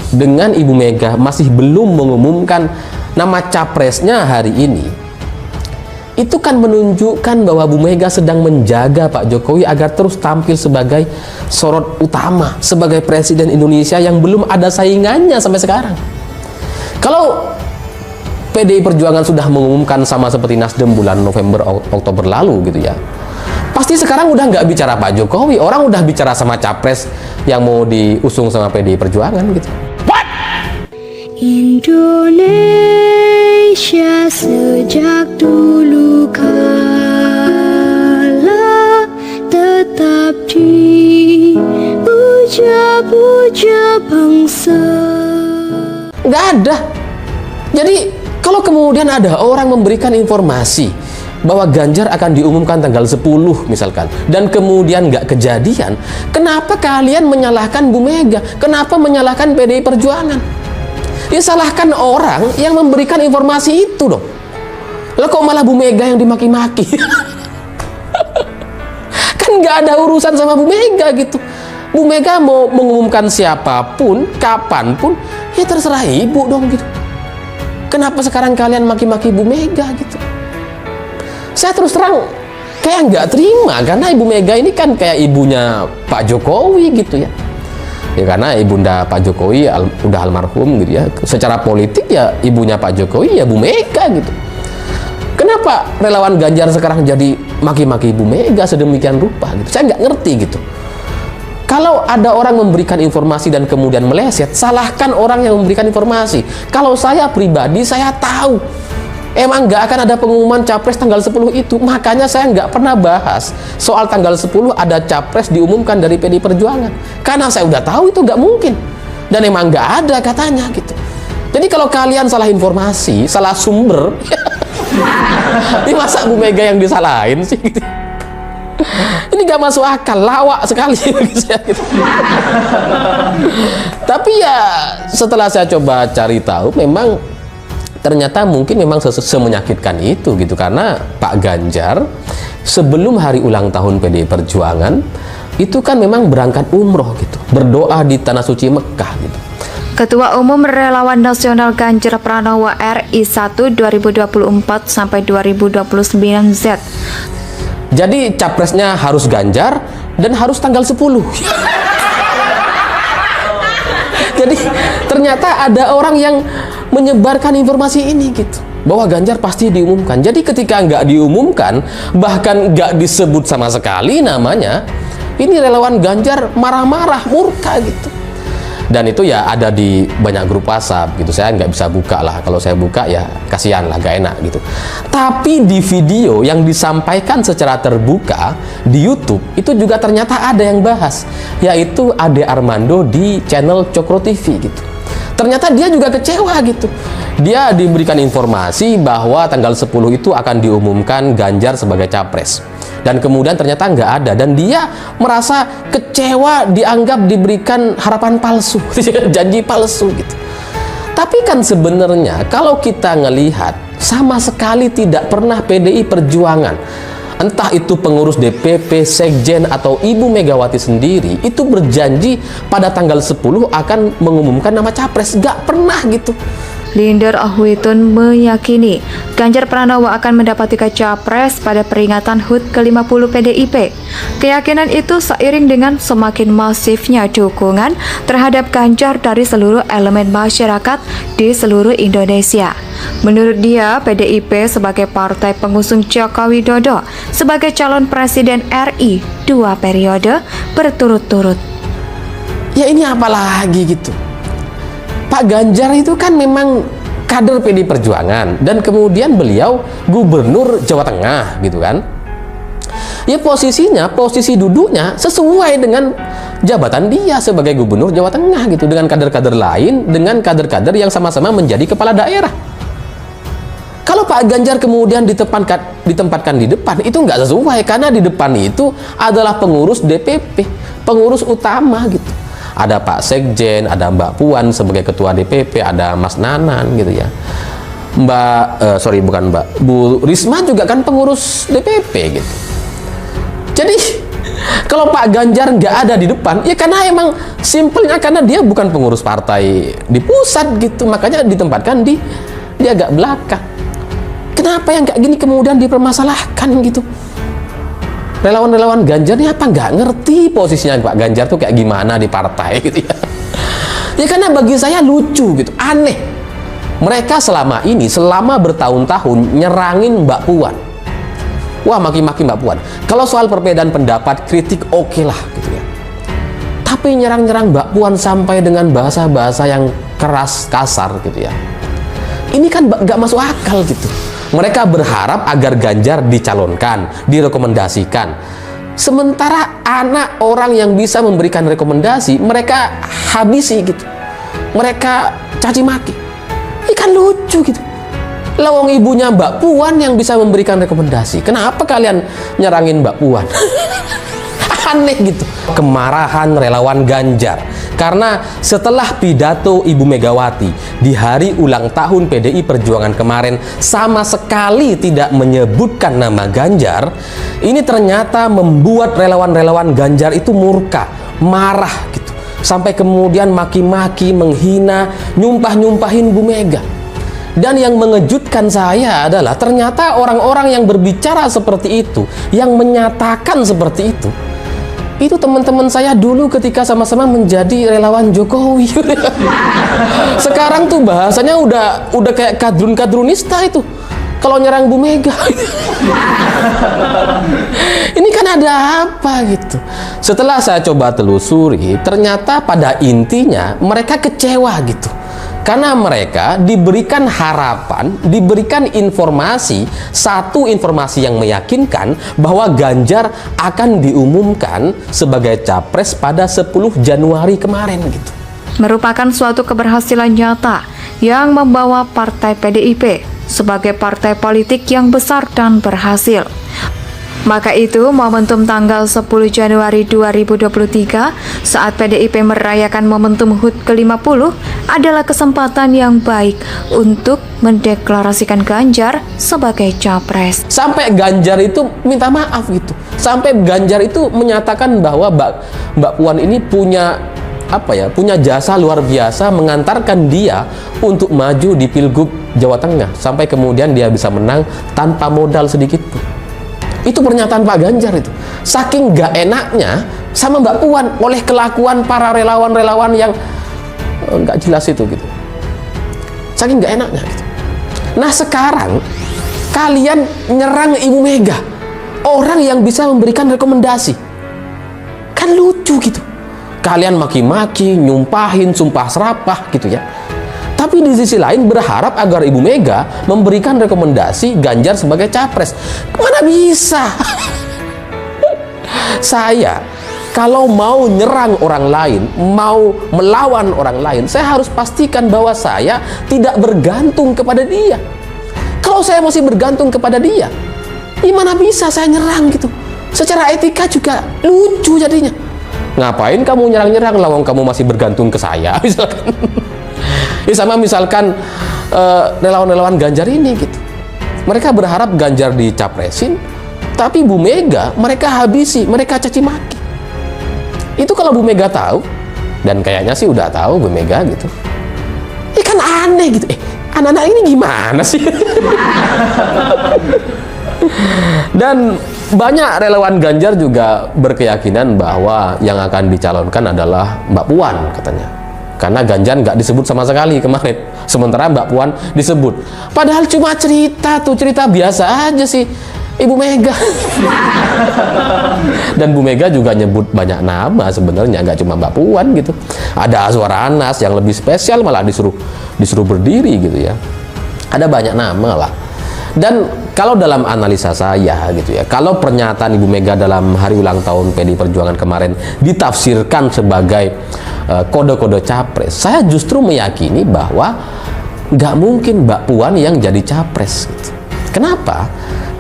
dengan Ibu Mega masih belum mengumumkan nama capresnya hari ini, itu kan menunjukkan bahwa Bu Mega sedang menjaga Pak Jokowi agar terus tampil sebagai sorot utama, sebagai Presiden Indonesia yang belum ada saingannya sampai sekarang. Kalau PDI Perjuangan sudah mengumumkan sama seperti Nasdem bulan November Oktober lalu gitu ya, pasti sekarang udah nggak bicara Pak Jokowi, orang udah bicara sama capres yang mau diusung sama PDI Perjuangan gitu. What? Indonesia sejak dulu kala tetap dipuja-puja bangsa. Nggak ada. Jadi kalau kemudian ada orang memberikan informasi bahwa Ganjar akan diumumkan tanggal 10 misalkan, dan kemudian nggak kejadian, kenapa kalian menyalahkan Bu Mega? Kenapa menyalahkan PDI Perjuangan? Ya salahkan orang yang memberikan informasi itu dong. Lah kok malah Bu Mega yang dimaki-maki? Kan nggak ada urusan sama Bu Mega gitu. Bu Mega mau mengumumkan siapapun, kapanpun, ya terserah ibu dong gitu. Kenapa sekarang kalian maki-maki Bu Mega gitu? Saya terus terang kayak nggak terima, karena Ibu Mega ini kan kayak ibunya Pak Jokowi gitu ya. Ya karena ibunda Pak Jokowi udah almarhum gitu ya. Secara politik ya ibunya Pak Jokowi ya Bu Mega gitu. Kenapa relawan Ganjar sekarang jadi maki-maki Bu Mega sedemikian rupa gitu? Saya nggak ngerti gitu. Kalau ada orang memberikan informasi dan kemudian meleset, salahkan orang yang memberikan informasi. Kalau saya pribadi, saya tahu emang nggak akan ada pengumuman capres tanggal 10 itu. Makanya saya nggak pernah bahas soal tanggal 10 ada capres diumumkan dari PDI Perjuangan. Karena saya udah tahu itu nggak mungkin. Dan emang nggak ada katanya gitu. Jadi kalau kalian salah informasi, salah sumber, ini masa Bu Mega yang disalahin sih gitu. Ini gak masuk akal, lawak sekali bagi saya gitu. Tapi ya setelah saya coba cari tahu, memang ternyata mungkin memang semenyakitkan itu gitu, karena Pak Ganjar sebelum hari ulang tahun PDI Perjuangan itu kan memang berangkat umroh gitu, berdoa di tanah suci Mekah gitu. Ketua Umum Relawan Nasional Ganjar Pranowo RI 1 2024 sampai 2029Z. Jadi capresnya harus Ganjar dan harus tanggal 10. Jadi ternyata ada orang yang menyebarkan informasi ini gitu, bahwa Ganjar pasti diumumkan. Jadi ketika nggak diumumkan, bahkan nggak disebut sama sekali namanya, ini relawan Ganjar marah-marah, murka gitu. Dan itu ya ada di banyak grup WhatsApp gitu. Saya nggak bisa buka lah. Kalau saya buka ya kasihan lah, gak enak gitu. Tapi di video yang disampaikan secara terbuka di YouTube itu juga ternyata ada yang bahas, yaitu Ade Armando di channel Cokro TV gitu. Ternyata dia juga kecewa gitu. Dia diberikan informasi bahwa tanggal 10 itu akan diumumkan Ganjar sebagai capres. Dan kemudian ternyata nggak ada, dan dia merasa kecewa, dianggap diberikan harapan palsu, janji palsu gitu. Tapi kan sebenarnya kalau kita ngelihat, sama sekali tidak pernah PDI Perjuangan, entah itu pengurus DPP, Sekjen, atau Ibu Megawati sendiri, itu berjanji pada tanggal 10 akan mengumumkan nama capres. Nggak pernah gitu. Linder Ahwitun meyakini Ganjar Pranowo akan mendapati capres pada peringatan HUT ke-50 PDIP. Keyakinan itu seiring dengan semakin masifnya dukungan terhadap Ganjar dari seluruh elemen masyarakat di seluruh Indonesia. Menurut dia, PDIP sebagai partai pengusung Joko Widodo sebagai calon presiden RI 2 periode berturut-turut. Ya ini apa lagi gitu. Pak Ganjar itu kan memang kader PDI Perjuangan, dan kemudian beliau gubernur Jawa Tengah gitu kan. Ya posisinya, posisi duduknya sesuai dengan jabatan dia sebagai gubernur Jawa Tengah gitu, dengan kader-kader lain, dengan kader-kader yang sama-sama menjadi kepala daerah. Kalau Pak Ganjar kemudian ditempatkan di depan, itu nggak sesuai, karena di depan itu adalah pengurus DPP, pengurus utama gitu. Ada Pak Sekjen, ada Mbak Puan sebagai ketua DPP, ada Mas Nanan gitu ya. Bu Risma juga kan pengurus DPP gitu. Jadi Kalau Pak Ganjar nggak ada di depan, ya karena emang simpelnya karena dia bukan pengurus partai di pusat gitu, makanya ditempatkan di agak belakang. Kenapa yang kayak gini kemudian dipermasalahkan gitu? Relawan-relawan Ganjar ini apa nggak ngerti posisinya Pak Ganjar tuh kayak gimana di partai gitu ya? Ya karena bagi saya lucu gitu, aneh. Mereka selama bertahun-tahun nyerangin Mbak Puan. Wah, maki-maki Mbak Puan. Kalau soal perbedaan pendapat, kritik oke lah gitu ya. Tapi nyerang-nyerang Mbak Puan sampai dengan bahasa-bahasa yang keras, kasar gitu ya. Ini kan nggak masuk akal gitu. Mereka berharap agar Ganjar dicalonkan, direkomendasikan. Sementara anak orang yang bisa memberikan rekomendasi, mereka habisi gitu. Mereka caci maki. Ini kan lucu gitu. Lawang ibunya Mbak Puan yang bisa memberikan rekomendasi. Kenapa kalian nyerangin Mbak Puan? Aneh gitu. Kemarahan relawan Ganjar. Karena setelah pidato Ibu Megawati di hari ulang tahun PDI Perjuangan kemarin sama sekali tidak menyebutkan nama Ganjar, ini ternyata membuat relawan-relawan Ganjar itu murka, marah gitu. Sampai kemudian maki-maki, menghina, nyumpah-nyumpahin Bu Mega. Dan yang mengejutkan saya adalah ternyata orang-orang yang berbicara seperti itu, yang menyatakan seperti itu teman-teman saya dulu ketika sama-sama menjadi relawan Jokowi. Sekarang tuh bahasanya udah kayak kadrun-kadrunista itu. Kalau nyerang Bu Mega. Ini kan ada apa gitu. Setelah saya coba telusuri, ternyata pada intinya mereka kecewa gitu. Karena mereka diberikan harapan, diberikan informasi, satu informasi yang meyakinkan bahwa Ganjar akan diumumkan sebagai capres pada 10 Januari kemarin gitu. Merupakan suatu keberhasilan nyata yang membawa partai PDIP sebagai partai politik yang besar dan berhasil. Maka itu, momentum tanggal 10 Januari 2023 saat PDIP merayakan momentum HUT ke-50 adalah kesempatan yang baik untuk mendeklarasikan Ganjar sebagai capres. Sampai Ganjar itu minta maaf gitu. Sampai Ganjar itu menyatakan bahwa Mbak Puan ini punya jasa luar biasa mengantarkan dia untuk maju di Pilgub Jawa Tengah sampai kemudian dia bisa menang tanpa modal sedikit pun. Itu pernyataan Pak Ganjar itu. Saking gak enaknya sama Mbak Puan oleh kelakuan para relawan-relawan yang gak jelas itu gitu. Saking gak enaknya gitu. Nah sekarang kalian nyerang Ibu Mega, orang yang bisa memberikan rekomendasi. Kan lucu gitu. Kalian maki-maki, nyumpahin, sumpah serapah gitu ya. Tapi di sisi lain berharap agar Ibu Mega memberikan rekomendasi Ganjar sebagai capres. Mana bisa? Saya kalau mau nyerang orang lain, mau melawan orang lain, saya harus pastikan bahwa saya tidak bergantung kepada dia. Kalau saya masih bergantung kepada dia, gimana bisa saya nyerang gitu? Secara etika juga lucu jadinya. Ngapain kamu nyerang-nyerang lawang kamu masih bergantung ke saya misalkan. Ya sama misalkan relawan-relawan Ganjar ini gitu. Mereka berharap Ganjar dicapresin, tapi Bu Mega mereka habisi, mereka caci maki. Itu kalau Bu Mega tahu, dan kayaknya sih udah tahu Bu Mega gitu. Kan aneh gitu. Anak-anak ini gimana sih? Dan banyak relawan Ganjar juga berkeyakinan bahwa yang akan dicalonkan adalah Mbak Puan katanya. Karena Ganjar nggak disebut sama sekali kemarin. Sementara Mbak Puan disebut. Padahal cuma cerita biasa aja sih Ibu Mega. Dan Bu Mega juga nyebut banyak nama sebenarnya, nggak cuma Mbak Puan gitu. Ada Azwar Anas yang lebih spesial malah disuruh berdiri gitu ya. Ada banyak nama lah. Dan kalau dalam analisa saya gitu ya, kalau pernyataan Ibu Mega dalam hari ulang tahun PDI Perjuangan kemarin ditafsirkan sebagai kode-kode capres, saya justru meyakini bahwa nggak mungkin Mbak Puan yang jadi capres gitu. Kenapa?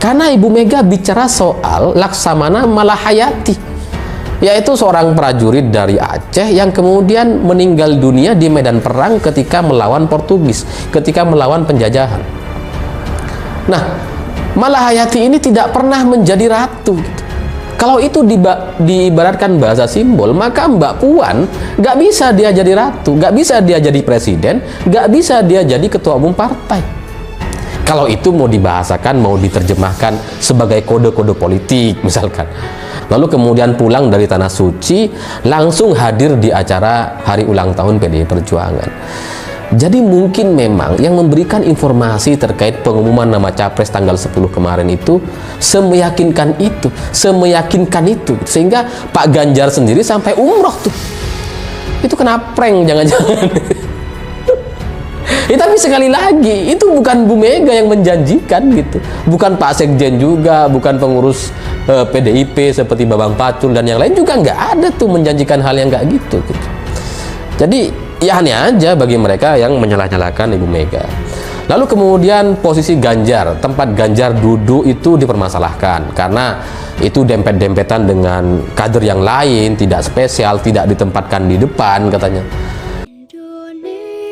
Karena Ibu Mega bicara soal Laksamana Malahayati, yaitu seorang prajurit dari Aceh yang kemudian meninggal dunia di medan perang ketika melawan Portugis, ketika melawan penjajahan. Nah, Malahayati ini tidak pernah menjadi ratu gitu. Kalau itu diibaratkan bahasa simbol, maka Mbak Puan nggak bisa dia jadi ratu, nggak bisa dia jadi presiden, nggak bisa dia jadi ketua umum partai. Kalau itu mau dibahasakan, mau diterjemahkan sebagai kode-kode politik misalkan. Lalu kemudian pulang dari Tanah Suci, langsung hadir di acara hari ulang tahun PDI Perjuangan. Jadi mungkin memang yang memberikan informasi terkait pengumuman nama capres tanggal 10 kemarin itu semeyakinkan itu, sehingga Pak Ganjar sendiri sampai umroh tuh. Itu kena prank jangan-jangan. Tapi sekali lagi itu bukan Bu Mega yang menjanjikan gitu, bukan Pak Sekjen juga, bukan pengurus PDIP seperti Bambang Pacul dan yang lain juga nggak ada tuh menjanjikan hal yang nggak gitu. Jadi ya aneh aja bagi mereka yang menyalah-nyalahkan Ibu Mega. Lalu kemudian posisi Ganjar, tempat Ganjar duduk itu dipermasalahkan karena itu dempet-dempetan dengan kader yang lain, tidak spesial, tidak ditempatkan di depan katanya. Indonesia